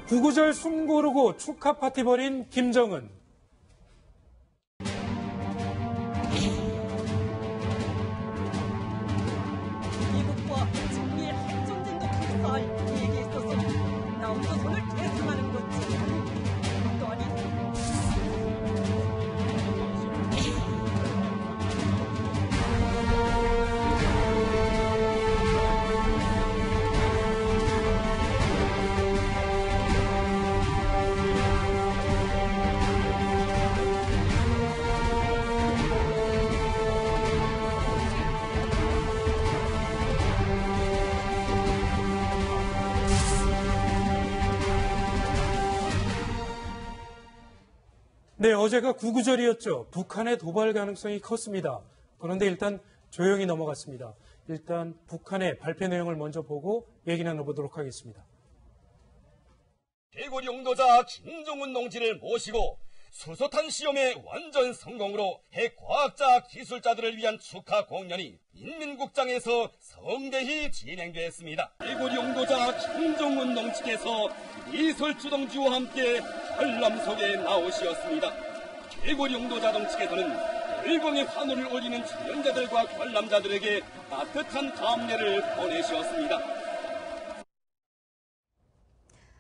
구구절 숨 고르고 축하 파티 벌인 김정은. 미국과 중미의 핵전쟁도 불사할 우리에게 있어서 나 혼자 손을 대승하는 거지. 또 아니. 네, 어제가 구구절이었죠. 북한의 도발 가능성이 컸습니다. 그런데 일단 조용히 넘어갔습니다. 일단 북한의 발표 내용을 먼저 보고 얘기 나눠보도록 하겠습니다. 대구 용도자 김정은 동지를 모시고 수소탄 시험의 완전 성공으로 핵과학자 기술자들을 위한 축하 공연이 인민국장에서 성대히 진행됐습니다. 대구 용도자 김정은 동지께서 이설주동지와 함께 전람 속에 나오시었습니다. 대구 용도자 동지께서는 열광의 환호를 올리는 출연자들과 관람자들에게 따뜻한 감례를 보내셨습니다.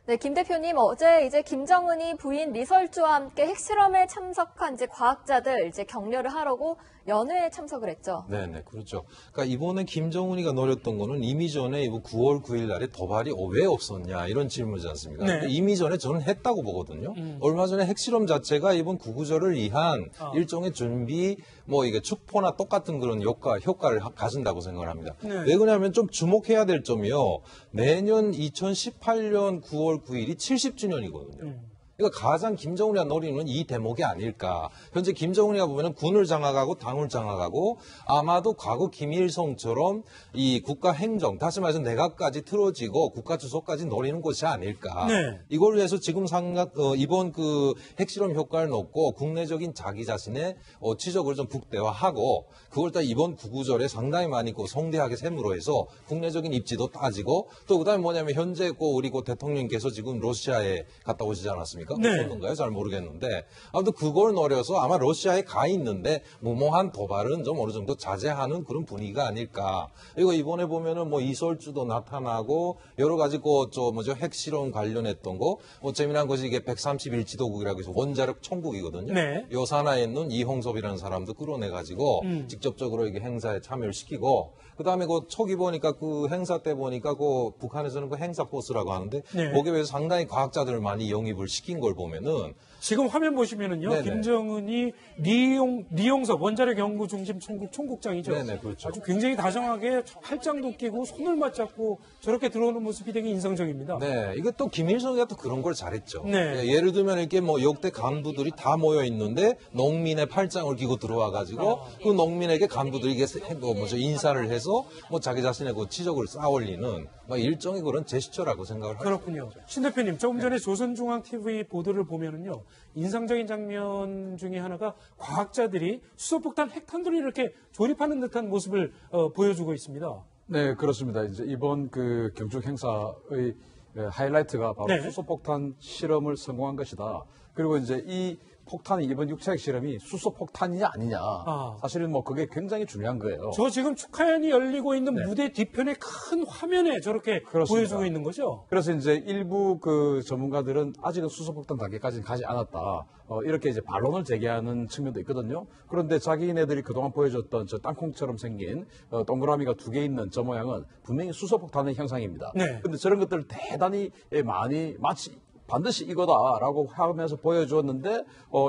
네, 김 대표님, 어제 이제 김정은이 부인 리설주와 함께 핵실험에 참석한 이제 과학자들 이제 격려를 하려고 연회에 참석을 했죠. 네네, 그렇죠. 그러니까 이번에 김정은이가 노렸던 거는 이미 전에 9월 9일 날에 도발이 왜 없었냐 이런 질문이지 않습니까? 네. 이미 전에 저는 했다고 보거든요. 얼마 전에 핵실험 자체가 이번 구구절을 위한 일종의 준비, 뭐 이게 축포나 똑같은 그런 효과를 가진다고 생각을 합니다. 네. 왜 그러냐면 좀 주목해야 될 점이요. 내년 2018년 9월 9일이 70주년이거든요. 그러니까 가장 김정은이가 노리는 이 대목이 아닐까. 현재 김정은이가 보면은 군을 장악하고 당을 장악하고 아마도 과거 김일성처럼 이 국가 행정, 다시 말해서 내각까지 틀어지고 국가 주소까지 노리는 것이 아닐까. 네. 이걸 위해서 지금 이번 그 핵실험 효과를 놓고 국내적인 자기 자신의 치적을 좀 국대화하고 그걸 다 이번 구구절에 상당히 많이 성대하게 셈으로 해서 국내적인 입지도 따지고 또 그다음에 뭐냐면 현재 우리 대통령께서 지금 러시아에 갔다 오시지 않았습니까? 네. 그런가요? 잘 모르겠는데 아무튼 그걸 노려서 아마 러시아에 가 있는데 무모한 도발은 좀 어느 정도 자제하는 그런 분위기가 아닐까. 그리고 이번에 보면은 뭐 이설주도 나타나고 여러 가지 핵실험 관련했던 거 재미난 것이 이게 131지도국이라고 해서 원자력 천국이거든요. 네. 요 산하에 있는 이홍섭이라는 사람도 끌어내가지고 직접적으로 이게 행사에 참여를 시키고 그다음에 초기 보니까 그 행사 때 보니까 북한에서는 행사 버스라고 하는데 네. 거기에 비해서 상당히 과학자들을 많이 영입을 시킨 걸 보면은 지금 화면 보시면은요, 네네. 김정은이 리용섭 원자력 연구 중심 총국장이죠. 네네, 그렇죠. 아주 굉장히 다정하게 팔짱도 끼고 손을 맞잡고 저렇게 들어오는 모습이 되게 인상적입니다. 네, 이게 또 김일성이가 또 그런 걸 잘했죠. 네. 예를 들면 이렇게 역대 간부들이 다 모여 있는데 농민의 팔짱을 끼고 들어와가지고 그 농민에게 간부들이 인사를 해서 자기 자신의 치적을 쌓아올리는 일종의 그런 제스처라고 생각을 하죠. 그렇군요. 신 대표님, 조금 전에 조선중앙TV 보도를 보면은요, 인상적인 장면 중에 하나가 과학자들이 수소폭탄 핵탄두를 이렇게 조립하는 듯한 모습을 보여주고 있습니다. 네, 그렇습니다. 이제 이번 그 경축 행사의 하이라이트가 바로 네. 수소폭탄 실험을 성공한 것이다. 그리고 이제 이 폭탄이 이번 육차핵 실험이 수소폭탄이냐 아니냐. 사실은 그게 굉장히 중요한 거예요. 저 지금 축하연이 열리고 있는 네. 무대 뒤편의 큰 화면에 저렇게 그렇습니다. 보여주고 있는 거죠? 그래서 이제 일부 그 전문가들은 아직은 수소폭탄 단계까지는 가지 않았다. 이렇게 이제 반론을 제기하는 측면도 있거든요. 그런데 자기네들이 그동안 보여줬던 저 땅콩처럼 생긴 동그라미가 2개 있는 저 모양은 분명히 수소폭탄의 형상입니다. 네. 근데 저런 것들을 대단히 많이 마치 반드시 이거다라고 하면서 보여주었는데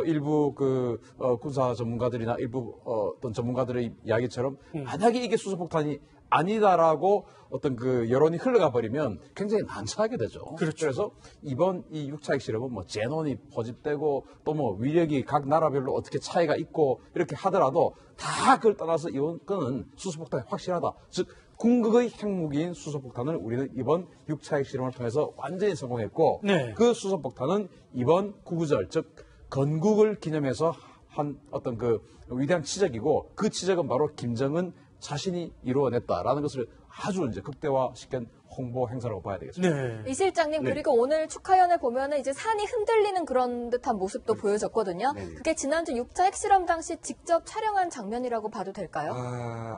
일부 그 군사 전문가들이나 일부 어떤 전문가들의 이야기처럼 만약에 이게 수소폭탄이 아니다라고 어떤 그 여론이 흘러가 버리면 굉장히 난처하게 되죠. 그렇죠. 그래서 이번 이 6차 핵 실험은 제논이 포집되고 또 위력이 각 나라별로 어떻게 차이가 있고 이렇게 하더라도 다 그걸 떠나서 이건 수소폭탄이 확실하다. 즉 궁극의 핵무기인 수소폭탄을 우리는 이번 6차 핵실험을 통해서 완전히 성공했고 네. 그 수소폭탄은 이번 구구절 즉 건국을 기념해서 한 어떤 그 위대한 치적이고 그 치적은 바로 김정은 자신이 이루어냈다라는 것을 아주 이제 극대화시킨 홍보 행사라고 봐야 되겠습니다. 네. 이 실장님 그리고 오늘 축하연을 보면은 이제 산이 흔들리는 그런 듯한 모습도 보여졌거든요. 그게 지난주 6차 핵실험 당시 직접 촬영한 장면이라고 봐도 될까요?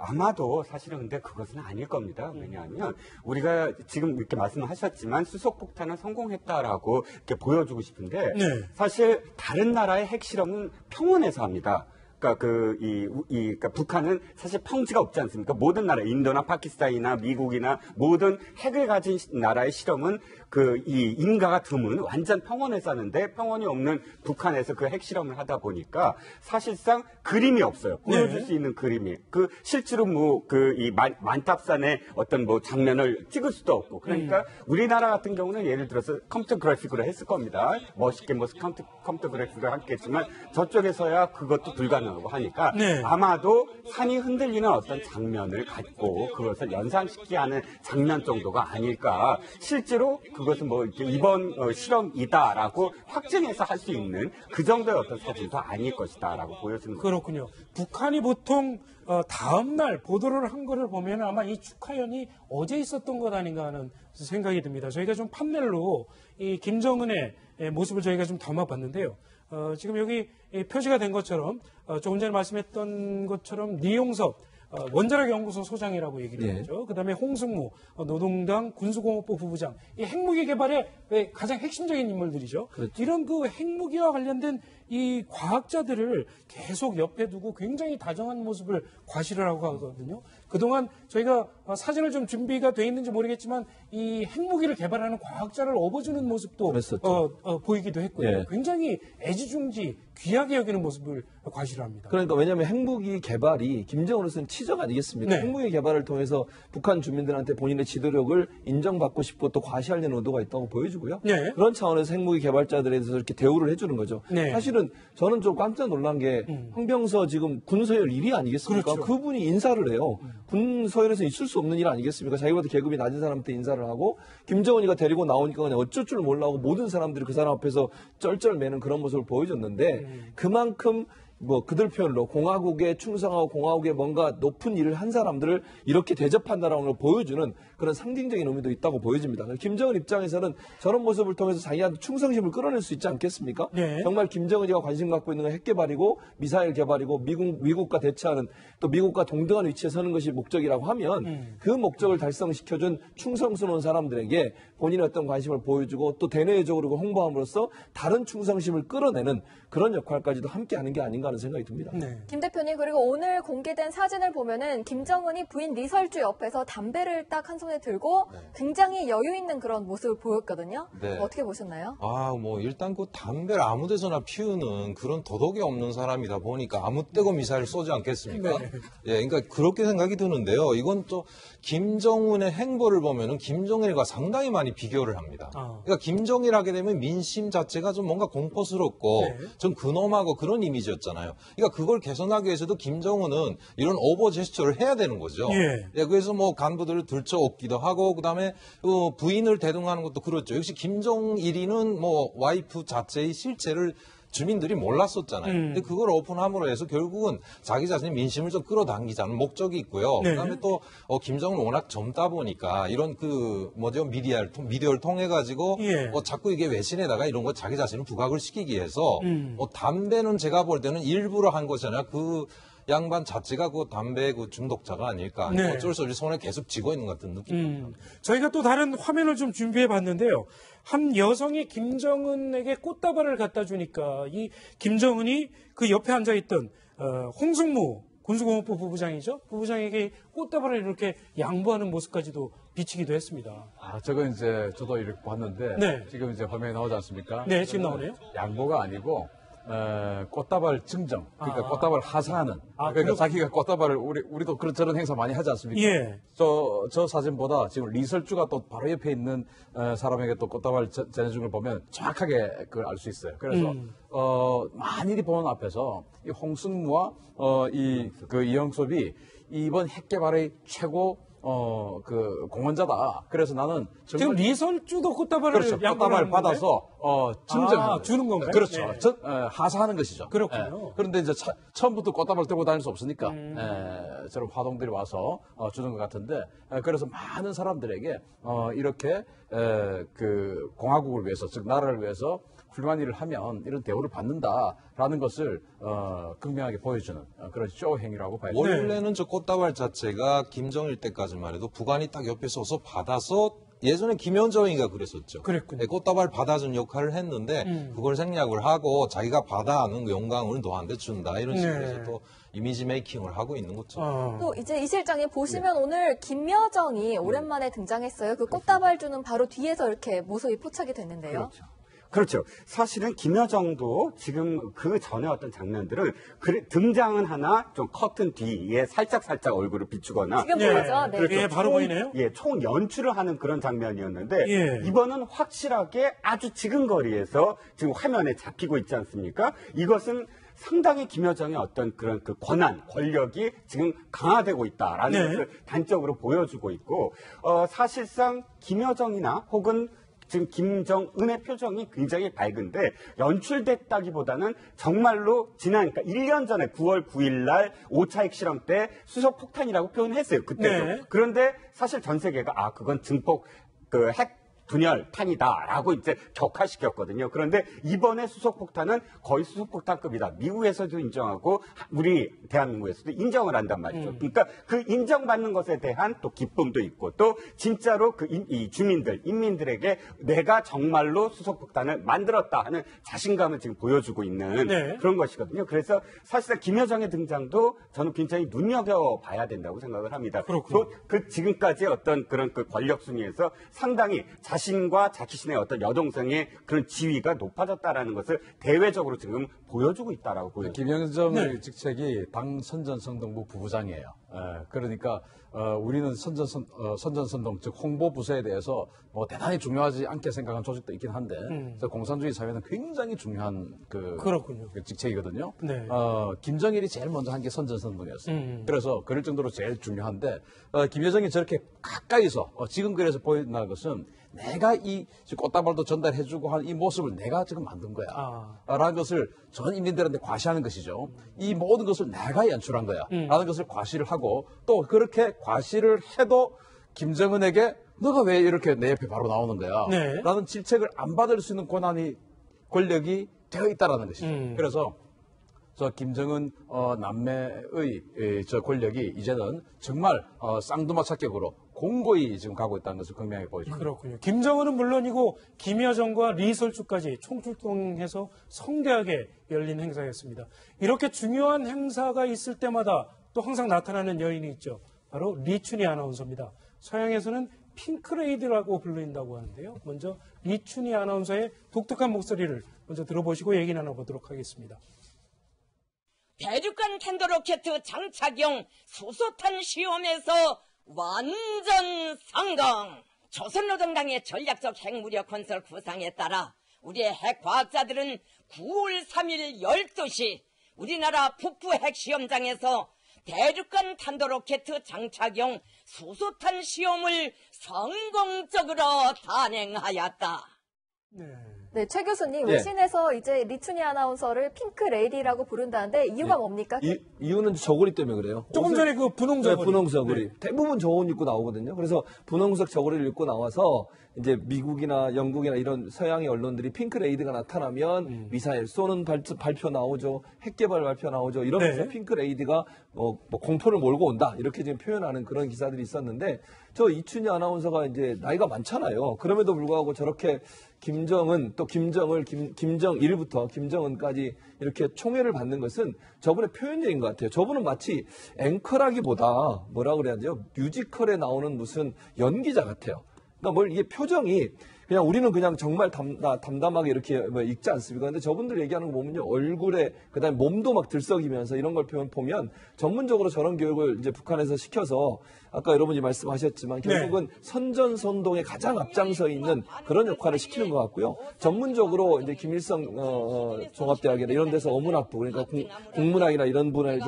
아마도 사실은 근데 그것은 아닐 겁니다. 왜냐하면 우리가 지금 이렇게 말씀하셨지만 수소폭탄은 성공했다라고 이렇게 보여주고 싶은데 네. 사실 다른 나라의 핵실험은 평원에서 합니다. 그러니까 북한은 사실 평지가 없지 않습니까? 모든 나라, 인도나 파키스탄이나 미국이나 모든 핵을 가진 나라의 실험은 이 인가가 드문 완전 평원에서 하는데 평원이 없는 북한에서 그 핵실험을 하다 보니까 사실상 그림이 없어요. 보여줄 네. 수 있는 그림이. 실제로 이 만탑산의 어떤 장면을 찍을 수도 없고. 그러니까 우리나라 같은 경우는 예를 들어서 컴퓨터 그래픽으로 했을 겁니다. 멋있게 컴퓨터 그래픽으로 했겠지만 저쪽에서야 그것도 불가능하고 하니까 네. 아마도 산이 흔들리는 어떤 장면을 갖고 그것을 연상시키게 하는 장면 정도가 아닐까. 실제로 그것은 이렇게 이번 실험이다라고 확증해서 할 수 있는 그 정도의 어떤 사진도 아닐 것이다라고 보여지는 거죠. 그렇군요. 북한이 보통 다음 날 보도를 한 거를 보면 아마 이 축하연이 어제 있었던 것 아닌가 하는 생각이 듭니다. 저희가 좀 판넬로 이 김정은의 모습을 저희가 좀 담아봤는데요. 지금 여기 표시가 된 것처럼 조금 전에 말씀했던 것처럼 니용섭 원자력 연구소 소장이라고 얘기를 하죠. 그다음에 홍승무 노동당 군수공업부 부부장. 이 핵무기 개발의 가장 핵심적인 인물들이죠. 그렇죠. 이런 그 핵무기와 관련된 이 과학자들을 계속 옆에 두고 굉장히 다정한 모습을 과시를 하고 하거든요. 그동안 저희가 사진을 좀 준비가 돼 있는지 모르겠지만 이 핵무기를 개발하는 과학자를 업어주는 모습도 보이기도 했고요. 예. 굉장히 애지중지 귀하게 여기는 모습을 과시를 합니다. 그러니까 왜냐하면 핵무기 개발이 김정은으로서는 치적 아니겠습니까? 네. 핵무기 개발을 통해서 북한 주민들한테 본인의 지도력을 인정받고 싶고 또 과시하려는 의도가 있다고 보여주고요. 네. 그런 차원에서 핵무기 개발자들에 대해서 이렇게 대우를 해주는 거죠. 네. 사실은 저는 좀 깜짝 놀란 게 황병서 지금 군서열 1위 아니겠습니까? 그렇죠. 그분이 인사를 해요. 군서열에서 있을 수 없는 일 아니겠습니까? 자기보다 계급이 낮은 사람한테 인사를 하고 김정은이가 데리고 나오니까 그냥 어쩔 줄 몰라고 모든 사람들이 그 사람 앞에서 쩔쩔매는 그런 모습을 보여줬는데 그만큼 그들 표현으로 공화국에 충성하고 공화국에 뭔가 높은 일을 한 사람들을 이렇게 대접한다라는 걸 보여주는 그런 상징적인 의미도 있다고 보여집니다. 김정은 입장에서는 저런 모습을 통해서 자기한테 충성심을 끌어낼 수 있지 않겠습니까? 네. 정말 김정은이가 관심 갖고 있는 건 핵 개발이고 미사일 개발이고 미국과 대처하는 또 미국과 동등한 위치에 서는 것이 목적이라고 하면 그 목적을 달성시켜준 충성스러운 사람들에게 본인의 어떤 관심을 보여주고 또 대내적으로 홍보함으로써 다른 충성심을 끌어내는 그런 역할까지도 함께하는 게 아닌가 하는 생각이 듭니다. 네. 김 대표님 그리고 오늘 공개된 사진을 보면은 김정은이 부인 리설주 옆에서 담배를 딱 한 손에 들고 굉장히 여유 있는 그런 모습을 보였거든요. 네. 어떻게 보셨나요? 일단 그 담배를 아무 데서나 피우는 그런 도덕이 없는 사람이다 보니까 아무 때고 미사일 쏘지 않겠습니까? 네. 예, 그러니까 그렇게 생각이 드는데요. 이건 또 김정은의 행보를 보면은 김정일과 상당히 많이 비교를 합니다. 그러니까 김정일 하게 되면 민심 자체가 좀 뭔가 공포스럽고 네. 좀 근엄하고 그런 이미지였잖아요. 그러니까 그걸 개선하기 위해서도 김정은은 이런 오버 제스처를 해야 되는 거죠. 예. 그래서 간부들을 들쳐업기도 하고 그다음에 부인을 대동하는 것도 그렇죠. 역시 김정일이는 와이프 자체의 실체를 주민들이 몰랐었잖아요. 근데 그걸 오픈함으로 해서 결국은 자기 자신의 민심을 좀 끌어당기자는 목적이 있고요. 네. 그다음에 또 김정은 워낙 젊다 보니까 이런 미디어를 통해 가지고 예. 자꾸 이게 외신에다가 이런 거 자기 자신을 부각을 시키기 위해서 담배는 제가 볼 때는 일부러 한 것이 아니라 그 양반 자체가 그 담배 중독자가 아닐까. 네. 어쩔 수 없이 손에 계속 쥐고 있는 것 같은 느낌입니다. 저희가 또 다른 화면을 좀 준비해 봤는데요. 한 여성이 김정은에게 꽃다발을 갖다 주니까 이 김정은이 그 옆에 앉아있던 홍승무 군수공업부 부부장이죠. 부부장에게 꽃다발을 이렇게 양보하는 모습까지도 비치기도 했습니다. 저건 이제 저도 이렇게 봤는데 네. 지금 이제 화면에 나오지 않습니까? 네, 지금 나오네요. 양보가 아니고 꽃다발 증정, 그러니까 아. 꽃다발 하사하는. 그러니까 그렇군요. 자기가 꽃다발을 우리도 저런 행사 많이 하지 않습니까? 예. 저 사진보다 지금 리설주가 또 바로 옆에 있는 사람에게 또 꽃다발 전해준 걸 보면 정확하게 그걸 알 수 있어요. 그래서 많이들 보는 앞에서 이 홍승무와 이영섭이 이번 핵 개발의 최고 그 공헌자다. 그래서 나는 지금 리설주도 꽃다발을 그렇죠. 양보를 꽃다발 하는 건데? 받아서 증정하는 주는 건가요? 그렇죠. 네. 하사하는 것이죠. 그렇군요. 그런데 이제 처음부터 꽃다발 들고 다닐 수 없으니까 저런 화동들이 와서 주는 것 같은데 그래서 많은 사람들에게 이렇게 그 공화국을 위해서 즉 나라를 위해서 훌륭한 일을 하면 이런 대우를 받는다라는 것을 극명하게 보여주는 그런 쇼 행위라고 봐야죠. 원래는 저 꽃다발 자체가 김정일 때까지만 해도 북한이 딱 옆에 서서 받아서 예전에 김현정이가 그랬었죠. 그랬군요. 네, 꽃다발 받아준 역할을 했는데 그걸 생략을 하고 자기가 받아하는 영광을 너한테 준다 이런 식으로 네. 해서 또 이미지 메이킹을 하고 있는 거죠. 또 이제 이 실장님 보시면 오늘 김여정이 오랜만에 등장했어요. 그 꽃다발 주는 바로 뒤에서 이렇게 모습이 포착이 됐는데요. 그렇죠. 사실은 김여정도 지금 그 전에 어떤 장면들은 등장은 하나 좀 커튼 뒤에 살짝 얼굴을 비추거나 지금 네. 보이죠? 네. 그렇죠. 예, 바로 보이네요. 총 연출을 하는 그런 장면이었는데 예. 이번은 확실하게 아주 지근거리에서 지금 화면에 잡히고 있지 않습니까? 이것은 상당히 김여정의 어떤 그런 그 권한, 권력이 지금 강화되고 있다라는 네. 것을 단적으로 보여주고 있고 사실상 김여정이나 혹은 지금 김정은의 표정이 굉장히 밝은데 연출됐다기보다는 정말로 지난 그러니까 1년 전에 9월 9일 날 5차 핵실험 때 수소폭탄이라고 표현했어요. 그때도. 네. 그런데 사실 전 세계가 그건 증폭 핵 분열탄이다라고 이제 격화시켰거든요. 그런데 이번에 수소폭탄은 거의 수소폭탄급이다. 미국에서도 인정하고 우리 대한민국에서도 인정을 한단 말이죠. 그러니까 그 인정받는 것에 대한 또 기쁨도 있고 또 진짜로 이 주민들, 인민들에게 내가 정말로 수소폭탄을 만들었다 하는 자신감을 지금 보여주고 있는 네. 그런 것이거든요. 그래서 사실상 김여정의 등장도 저는 굉장히 눈여겨봐야 된다고 생각을 합니다. 그렇군요. 또 그 지금까지의 어떤 그런 그 권력 순위에서 상당히 자신과 자기신의 어떤 여동생의 그런 지위가 높아졌다라는 것을 대외적으로 지금 보여주고 있다라고 보여요. 김영점의 네. 직책이 당 선전선동부 부부장이에요. 그러니까 우리는 선전선동 즉 홍보부서에 대해서 뭐 대단히 중요하지 않게 생각하는 조직도 있긴 한데 그래서 공산주의 사회는 굉장히 중요한 그렇군요. 그 직책이거든요. 네. 김정일이 제일 먼저 한 게 선전선동이었어요. 그래서 그럴 정도로 제일 중요한데 김여정이 저렇게 가까이서 지금 그래서 보인다는 것은 내가 이 꽃다발도 전달해주고 한 이 모습을 내가 지금 만든 거야. 라는 것을 전 인민들한테 과시하는 것이죠. 이 모든 것을 내가 연출한 거야. 라는 것을 과시를 하고 또 그렇게 과시를 해도 김정은에게 너가 왜 이렇게 내 옆에 바로 나오는 거야. 네. 라는 질책을 안 받을 수 있는 권력이 되어 있다라는 것이죠. 그래서 저 김정은 남매의 저 권력이 이제는 정말 쌍두마차격으로 공고히 지금 가고 있다는 것을 극명하게 보여줍니다. 그렇군요. 김정은은 물론이고 김여정과 리설주까지 총출동해서 성대하게 열린 행사였습니다. 이렇게 중요한 행사가 있을 때마다 또 항상 나타나는 여인이 있죠. 바로 리춘희 아나운서입니다. 서양에서는 핑크레이드라고 불린다고 하는데요. 먼저 리춘희 아나운서의 독특한 목소리를 먼저 들어보시고 얘기 나눠보도록 하겠습니다. 대륙간 탄도로켓 장착용 수소탄 시험에서 완전 성공! 조선노동당의 전략적 핵무력 건설 구상에 따라 우리의 핵과학자들은 9월 3일 12시 우리나라 북부 핵시험장에서 대륙간 탄도로켓 장착용 수소탄 시험을 성공적으로 단행하였다. 네, 최 교수님, 네. 외신에서 이제 리춘희 아나운서를 핑크 레이디라고 부른다는데 이유가 뭡니까? 이유는 저고리 때문에 그래요. 조금 전에 그 분홍저고리. 네, 분홍저고리. 대부분 저 옷 입고 나오거든요. 그래서 분홍색 저고리를 입고 나와서 이제 미국이나 영국이나 이런 서양의 언론들이 핑크레이드가 나타나면 미사일 쏘는 발표 나오죠. 핵개발 발표 나오죠. 이러면서 네. 핑크레이드가 뭐 공포를 몰고 온다. 이렇게 지금 표현하는 그런 기사들이 있었는데 저 이춘희 아나운서가 이제 나이가 많잖아요. 그럼에도 불구하고 저렇게 김정은 또 김정일부터 김정은까지 이렇게 총애를 받는 것은 저분의 표현적인 것 같아요. 저분은 마치 앵커라기보다 뭐라 그래야 되죠? 뮤지컬에 나오는 무슨 연기자 같아요. 그러니까 이게 표정이 그냥 우리는 그냥 정말 담담하게 이렇게 뭐 읽지 않습니까? 근데 저분들 얘기하는 거 보면요. 얼굴에, 그 다음에 몸도 막 들썩이면서 이런 걸 보면 전문적으로 저런 교육을 이제 북한에서 시켜서 아까 여러분이 말씀하셨지만 결국은 선전선동에 가장 앞장서 있는 그런 역할을 시키는 것 같고요. 전문적으로 이제 김일성 종합대학이나 이런 데서 어문학부, 그러니까 국문학이나 이런 분야에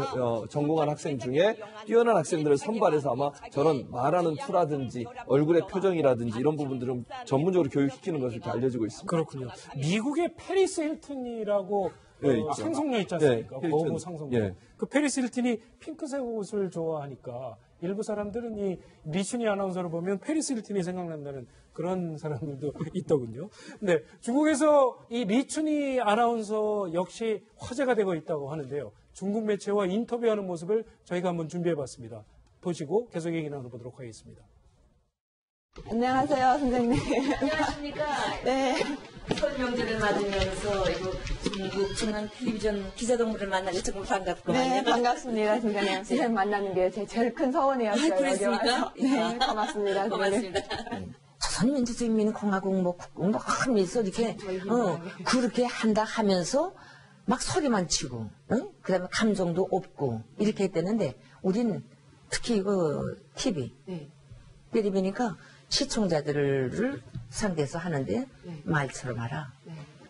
전공한 학생 중에 뛰어난 학생들을 선발해서 아마 저런 말하는 투라든지 얼굴의 표정이라든지 이런 부분들은 전문적으로 교육시키는 것을 이렇게 알려지고 있습니다. 그렇군요. 미국의 페리스 힐튼이라고 상속녀 있지 않습니까? 네, 거부 상속녀. 예. 그 페리스 힐튼이 핑크색 옷을 좋아하니까 일부 사람들은 이 리춘희 아나운서를 보면 페리스 힐튼이 생각난다는 그런 사람들도 있더군요. 네, 중국에서 이 리춘희 아나운서 역시 화제가 되고 있다고 하는데요. 중국 매체와 인터뷰하는 모습을 저희가 한번 준비해봤습니다. 보시고 계속 얘기 나눠보도록 하겠습니다. 안녕하세요, 선생님. 안녕하십니까. 네. 설 명절을 맞으면서 이거 중국 중앙 텔레비전 기자동물을 만나서 정말 반갑구만요. 네, 반갑습니다, 선생님. 선생님 만나는 게 제 제일 큰 소원이었어요. 아, 그랬습니까? 여기 와서. 네, 고맙습니다. 고맙습니다. 조선민주주의인민공화국 뭐 국뽕도 하면서 이렇게 그렇게 한다 하면서 막 소리만 치고, 그다음에 감정도 없고 이렇게 했대는데 우리는 특히 그 TV, 텔레비니까 시청자들을 상대해서 하는데 말처럼 하라.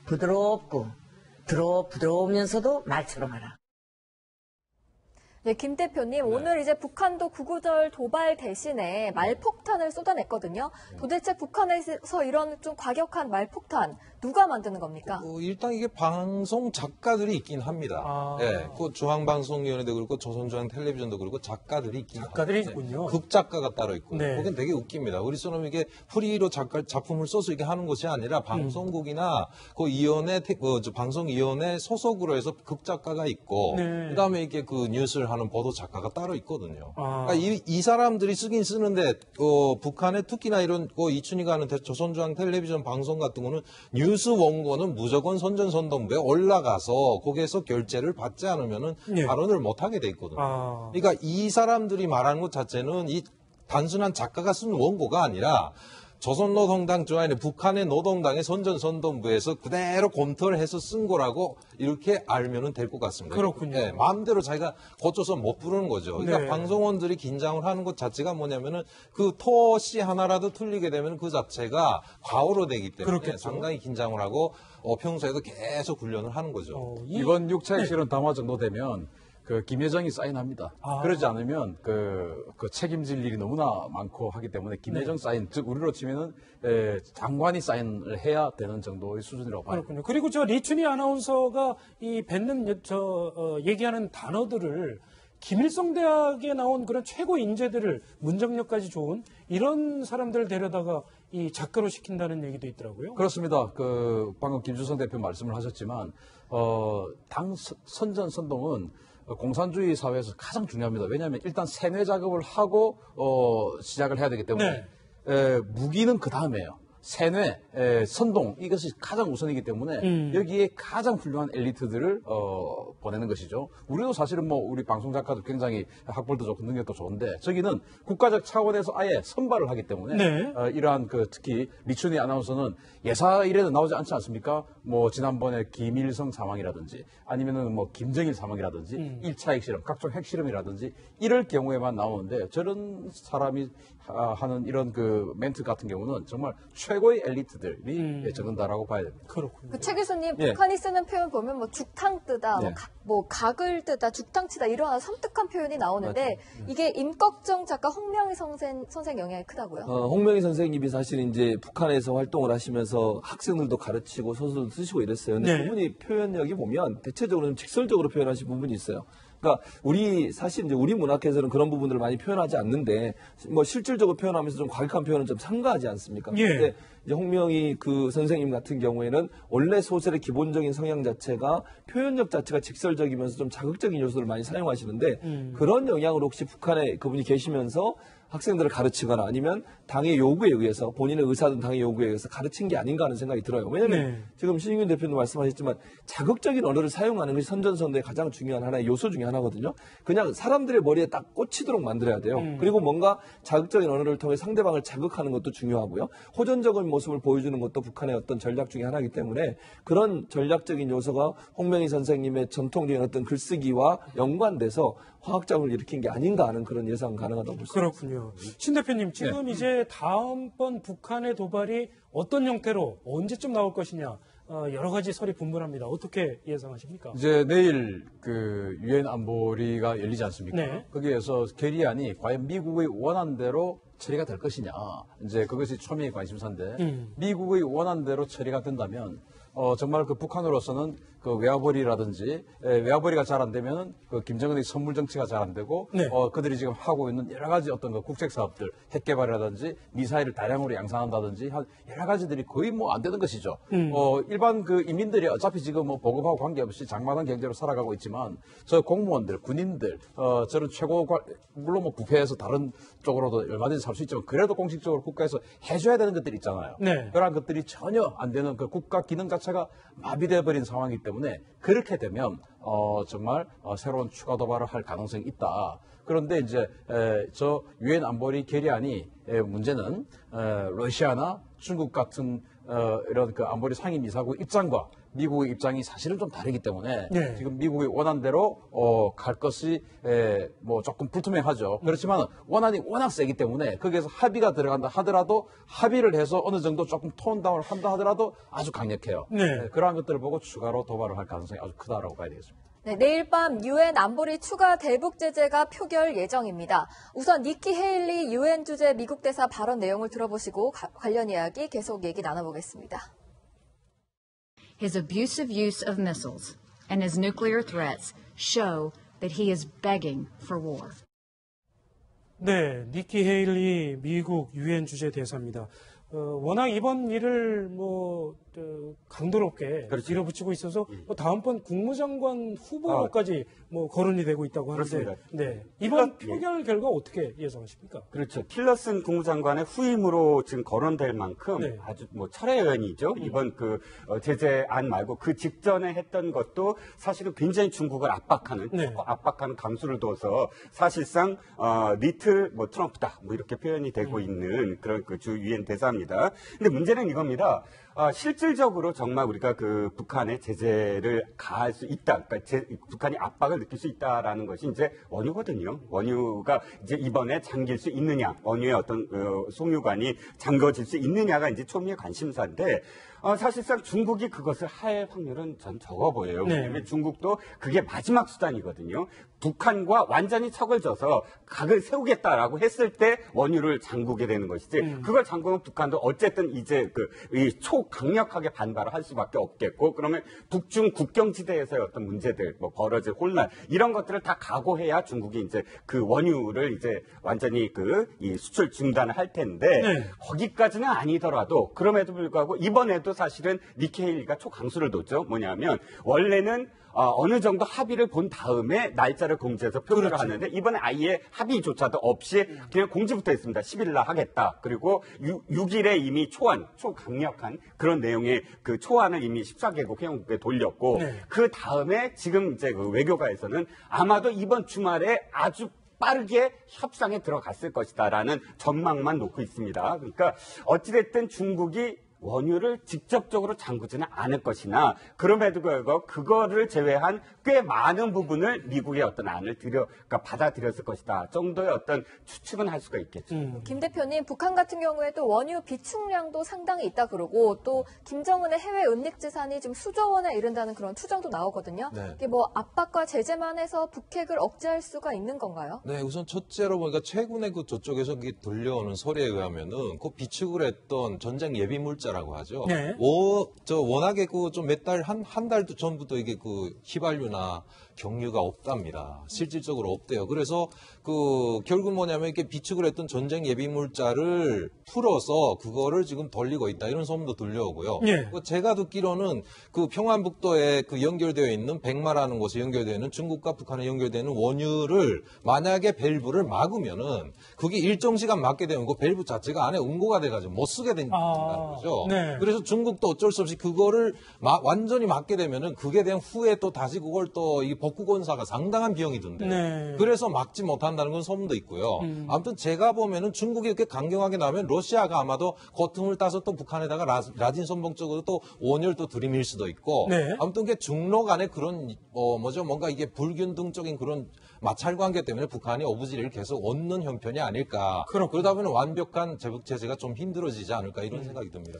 부드럽고 부드러우면서도 말처럼 하라. 네, 김 대표님, 오늘 이제 북한도 구구절 도발 대신에 말폭탄을 쏟아냈거든요. 도대체 북한에서 이런 좀 과격한 말폭탄 누가 만드는 겁니까? 일단 이게 방송 작가들이 있긴 합니다. 아. 예, 그 중앙방송위원회도 그렇고 조선중앙텔레비전도 그렇고 작가들이 있긴 작가들이 합니다. 있군요. 극작가가 따로 있고 네. 그게 되게 웃깁니다. 우리처럼 이게 프리로 작품을 써서 이게 하는 것이 아니라 방송국이나 그 위원회 방송위원회 소속으로 해서 극작가가 있고 네. 그다음에 이게 그 뉴스를 하는 보도 작가가 따로 있거든요. 아. 그러니까 이 사람들이 쓰긴 쓰는데 북한의 특히나 이런 이춘희가 하는 조선중앙텔레비전 방송 같은 거는 뉴스 원고는 무조건 선전선동부에 올라가서 거기에서 결제를 받지 않으면은 네. 발언을 못 하게 돼 있거든요. 아. 그러니까 이 사람들이 말하는 것 자체는 이 단순한 작가가 쓴 원고가 아니라 조선노동당 중앙에 북한의 노동당의 선전선동부에서 그대로 검토를 해서 쓴 거라고 이렇게 알면은 될 것 같습니다. 그렇군요. 네, 마음대로 자기가 고쳐서 못 부르는 거죠. 그러니까 네. 방송원들이 긴장을 하는 것 자체가 뭐냐면은 그 토시 하나라도 틀리게 되면 그 자체가 과오로 되기 때문에 그렇겠죠. 상당히 긴장을 하고 평소에도 계속 훈련을 하는 거죠. 이번 6차 핵실험 담화 정도 되면 그 김여정이 사인합니다. 아. 그러지 않으면 그 책임질 일이 너무나 많고 하기 때문에 김여정 사인, 즉 우리로 치면은 장관이 사인을 해야 되는 정도의 수준이라고 봐요. 그렇군요. 그리고 저 리춘희 아나운서가 이 뱉는 얘기하는 단어들을 김일성 대학에 나온 그런 최고 인재들을 문장력까지 좋은 이런 사람들을 데려다가 이 작가로 시킨다는 얘기도 있더라고요. 그렇습니다. 그 방금 김주성 대표 말씀을 하셨지만 당 선전선동은 공산주의 사회에서 가장 중요합니다. 왜냐하면 일단 세뇌 작업을 하고 시작을 해야 되기 때문에 무기는 그 다음에요. 세뇌, 선동 이것이 가장 우선이기 때문에 여기에 가장 훌륭한 엘리트들을 보내는 것이죠. 우리도 사실은 뭐 우리 방송 작가도 굉장히 학벌도 좋고 능력도 좋은데 저기는 국가적 차원에서 아예 선발을 하기 때문에 네. 이러한 특히 리춘희 아나운서는 예사 일에는 나오지 않지 않습니까? 뭐 지난번에 김일성 사망이라든지 아니면은 뭐 김정일 사망이라든지 1차 핵실험, 각종 핵실험이라든지 이럴 경우에만 나오는데 저런 사람이 하는 이런 그 멘트 같은 경우는 정말 최고의 엘리트들이 적은다라고 봐야 됩니다. 그렇군요. 그 최 교수님, 예. 북한이 쓰는 표현 보면 뭐 죽탕 뜨다, 네. 뭐 각을 뜨다, 죽탕 치다 이런 섬뜩한 표현이 나오는데 이게 임꺽정 작가 홍명희 선생 영향이 크다고요? 홍명희 선생님이 사실 이제 북한에서 활동을 하시면서 학생들도 가르치고 소설도 쓰시고 이랬어요. 근데 네. 그분이 표현력이 보면 대체적으로 좀 직설적으로 표현하신 부분이 있어요. 그러니까 사실 이제 우리 문학에서는 그런 부분들을 많이 표현하지 않는데 뭐 실질적으로 표현하면서 좀 과격한 표현은 좀 삼가하지 않습니까? 예. 근데 이제 홍명희 그 선생님 같은 경우에는 원래 소설의 기본적인 성향 자체가 표현력 자체가 직설적이면서 좀 자극적인 요소를 많이 사용하시는데 그런 영향으로 혹시 북한에 그분이 계시면서 학생들을 가르치거나 아니면 당의 요구에 의해서 본인의 의사든 당의 요구에 의해서 가르친 게 아닌가 하는 생각이 들어요. 왜냐하면 지금 신인균 대표도 말씀하셨지만 자극적인 언어를 사용하는 것이 선전선대의 가장 중요한 하나의 요소 중에 하나거든요. 그냥 사람들의 머리에 딱 꽂히도록 만들어야 돼요. 그리고 뭔가 자극적인 언어를 통해 상대방을 자극하는 것도 중요하고요. 호전적인 모습을 보여주는 것도 북한의 어떤 전략 중에 하나이기 때문에 그런 전략적인 요소가 홍명희 선생님의 전통적인 어떤 글쓰기와 연관돼서 화학작용을 일으킨 게 아닌가 하는 그런 예상 가능하다고 볼 수 있습니다. 그렇군요. 신 대표님, 지금 이제 다음번 북한의 도발이 어떤 형태로 언제쯤 나올 것이냐 여러 가지 설이 분분합니다. 어떻게 예상하십니까? 이제 내일 그 유엔 안보리가 열리지 않습니까? 네. 거기에서 결의안이 과연 미국의 원안대로 처리가 될 것이냐. 이제 그것이 초미의 관심사인데 미국의 원안대로 처리가 된다면 정말 그 북한으로서는 그 외화벌이라든지 외화벌이가 잘 안 되면 그 김정은의 선물 정치가 잘 안 되고 네. 그들이 지금 하고 있는 여러 가지 어떤 그 국책 사업들 핵 개발이라든지 미사일을 다량으로 양산한다든지 여러 가지들이 거의 뭐 안 되는 것이죠. 일반 그 인민들이 어차피 지금 뭐 보급하고 관계없이 장마당 경제로 살아가고 있지만 저 공무원들, 군인들, 저런 물론 뭐 부패해서 다른 쪽으로도 얼마든지 살 수 있지만 그래도 공식적으로 국가에서 해줘야 되는 것들이 있잖아요. 네. 그러한 것들이 전혀 안 되는 그 국가 기능 자체가 마비돼 버린 상황이기 때문에 그렇게 되면 정말 새로운 추가 도발을 할 가능성이 있다. 그런데 이제 저 유엔 안보리 결의안이 문제는 러시아나 중국 같은 이런 그 안보리 상임이사국 입장과 미국의 입장이 사실은 좀 다르기 때문에 네. 지금 미국의 원안대로 갈 것이 뭐 조금 불투명하죠. 그렇지만 원안이 워낙 세기 때문에 거기에서 합의가 들어간다 하더라도 합의를 해서 어느 정도 조금 톤다운을 한다 하더라도 아주 강력해요. 네. 그러한 것들을 보고 추가로 도발을 할 가능성이 아주 크다라고 봐야 되겠습니다. 네, 내일 밤 유엔 안보리 추가 대북 제재가 표결 예정입니다. 우선 니키 헤일리 유엔 주재 미국 대사 발언 내용을 들어보시고 관련 이야기 계속 얘기 나눠보겠습니다. His abusive use of missiles and his nuclear threats show that he is begging for war. 네, 니키 헤일리 미국 유엔 주재 대사입니다. 워낙 이번 일을 강도롭게 그렇죠. 밀어붙이고 있어서 다음번 국무장관 후보까지 거론이 되고 있다고 하는데, 그렇습니다. 네, 이번 표결 결과 어떻게 예상하십니까? 그렇죠. 틸러슨 국무장관의 후임으로 지금 거론될 만큼 네. 아주 철회의원이죠. 이번 그 제재안 말고 그 직전에 했던 것도 사실은 굉장히 중국을 압박하는, 네. 압박하는 감수를 둬서 사실상 리틀 트럼프다 이렇게 표현이 되고 있는 그런 그 주 유엔 대사입니다. 근데 문제는 이겁니다. 실질적으로 정말 우리가 그 북한의 제재를 가할 수 있다. 그러니까 북한이 압박을 느낄 수 있다라는 것이 이제 원유거든요. 원유가 이제 이번에 잠길 수 있느냐, 원유의 어떤 송유관이 잠궈질 수 있느냐가 이제 초미의 관심사인데 사실상 중국이 그것을 할 확률은 전 적어 보여요. 네. 왜냐하면 중국도 그게 마지막 수단이거든요. 북한과 완전히 척을 져서 각을 세우겠다라고 했을 때 원유를 잠그게 되는 것이지. 그걸 잠그면 북한도 어쨌든 이제 이 초강력하게 반발을 할 수밖에 없겠고, 그러면 북중 국경지대에서의 어떤 문제들, 벌어질 혼란 이런 것들을 다 각오해야 중국이 이제 그 원유를 이제 완전히 이 수출 중단을 할 텐데 네. 거기까지는 아니더라도 그럼에도 불구하고 이번에도 사실은 니키 헤일리가 초강수를 뒀죠. 뭐냐면 원래는 어느 정도 합의를 본 다음에 날짜를 공지해서 표결을 그렇죠. 하는데 이번에 아예 합의조차도 없이 그냥 공지부터 했습니다. 10일 날 하겠다. 그리고 6일에 이미 초강력한 그런 내용의 그 초안을 이미 14개국 회원국에 돌렸고 네. 그 다음에 지금 이제 그 외교가에서는 아마도 이번 주말에 아주 빠르게 협상에 들어갔을 것이다라는 전망만 놓고 있습니다. 그러니까 어찌됐든 중국이 원유를 직접적으로 잠그지는 않을 것이나 그럼에도 불구하고 그거를 제외한 꽤 많은 부분을 미국의 어떤 안을 그러니까 받아들였을 것이다 정도의 어떤 추측은 할 수가 있겠죠. 김 대표님, 북한 같은 경우에도 원유 비축량도 상당히 있다 그러고 또 김정은의 해외 은닉 재산이 지금 수조 원에 이른다는 그런 추정도 나오거든요. 네. 이게 압박과 제재만 해서 북핵을 억제할 수가 있는 건가요? 네, 우선 첫째로 보니까 최근에 저쪽에서 돌려오는 소리에 의하면은 그 비축을 했던 전쟁 예비 물자라고 하죠. 네. 워낙에 좀 몇 달, 한 달도 전부터 이게 휘발유나 경유가 없답니다. 실질적으로 없대요. 그래서 결국 뭐냐면 이렇게 비축을 했던 전쟁 예비 물자를 풀어서 그거를 지금 돌리고 있다 이런 소문도 들려오고요. 예. 제가 듣기로는 그 평안북도에 그 연결되어 있는 백마라는 곳에 연결되어 있는 중국과 북한에 연결되어 있는 원유를 만약에 밸브를 막으면은 그게 일정 시간 막게 되면 그 밸브 자체가 안에 응고가 돼가지고 못 쓰게 된다는 거죠. 네. 그래서 중국도 어쩔 수 없이 그거를 완전히 막게 되면은 그게 대한 후에 또 다시 그걸 또 이 복구 공사가 상당한 비용이 든대요. 네. 그래서 막지 못한다는 건 소문도 있고요. 아무튼 제가 보면은 중국이 이렇게 강경하게 나오면 러시아가 아마도 그 틈을 따서 또 북한에다가 라진 선봉 쪽으로 또 원유를 또 들이밀 수도 있고. 네. 아무튼 그 중로 간의 그런 뭔가 이게 불균등적인 그런 마찰 관계 때문에 북한이 어부지리를 계속 얻는 형편이 아닐까. 그러다 보면 완벽한 제복 체제가 좀 힘들어지지 않을까 이런 생각이 듭니다.